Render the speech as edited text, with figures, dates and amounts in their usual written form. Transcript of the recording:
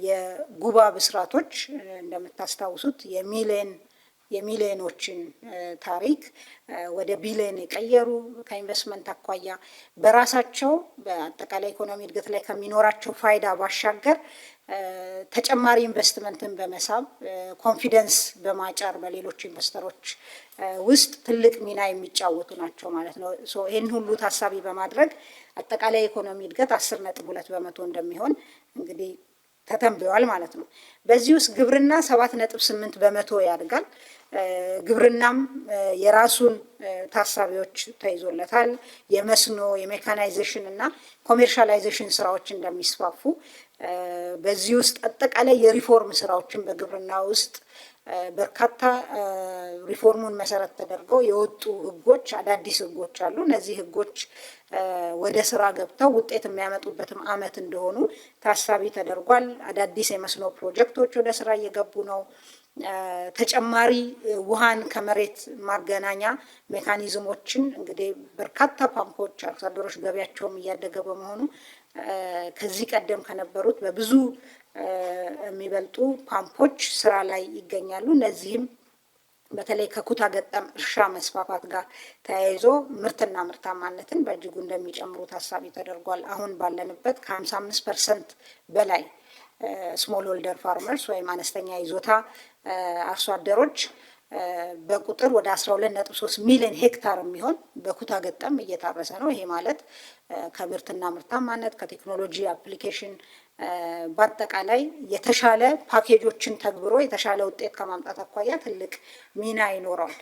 የጉባ ብስራቶች እንደምታስታውሱት የሚሊዮኖችን ታሪክ ወደ ቢሊዮን የቀየሩ ከኢንቨስትመንት አኳያ በራሳቸው በአጠቃላይ ኢኮኖሚ እድገት ላይ ከሚኖራቸው ፋይዳ ባሻገር ተጨማሪ ኢንቨስትመንትን በመሳብ ኮንፊደንስ በማጫር በሌሎች ኢንቨስተሮች ውስጥ ትልቅ ሚና የሚጫወቱ ናቸው ማለት ነው። ይህን ሁሉ ታሳቢ በማድረግ አጠቃላይ ኢኮኖሚ እድገት 10.2% እንደሚሆን እንግዲህ ተተንብዋል ማለት ነው። በዚህ ውስጥ ግብርና 7.8% ያድጋል። ግብርናም የራሱን ታሳቢዎች ተይዞለታል። የመስኖ የሜካናይዜሽን እና ኮሜርሻላይዜሽን ስራዎች እንደሚስፋፉ በዚህ ውስጥ አጠቃላይ የሪፎርም ስራዎችን በግብርና ውስጥ በርካታ ሪፎርሙን መሰረት ተደርገው የወጡ ህጎች አዳዲስ ህጎች አሉ። እነዚህ ህጎች ወደ ስራ ገብተው ውጤት የሚያመጡበትም አመት እንደሆኑ ታሳቢ ተደርጓል። አዳዲስ የመስኖ ፕሮጀክቶች ወደ ስራ እየገቡ ነው። ተጨማሪ ውሃን ከመሬት ማገናኛ ሜካኒዝሞችን እንግዲህ በርካታ ፓምፖች አርሶ አደሮች ገቢያቸውም እያደገ በመሆኑ ከዚህ ቀደም ከነበሩት በብዙ የሚበልጡ ፓምፖች ስራ ላይ ይገኛሉ። እነዚህም በተለይ ከኩታ ገጠም እርሻ መስፋፋት ጋር ተያይዞ ምርትና ምርታማነትን በእጅጉ እንደሚጨምሩ ታሳቢ ተደርጓል። አሁን ባለንበት ከ55% በላይ ስሞል ሆልደር ፋርመርስ ወይም አነስተኛ ይዞታ አርሶ አደሮች በቁጥር ወደ 12.3 ሚሊዮን ሄክታር የሚሆን በኩታ ገጠም እየታረሰ ነው። ይሄ ማለት ከምርትና ምርታማነት ከቴክኖሎጂ አፕሊኬሽን በአጠቃላይ የተሻለ ፓኬጆችን ተግብሮ የተሻለ ውጤት ከማምጣት አኳያ ትልቅ ሚና ይኖረዋል።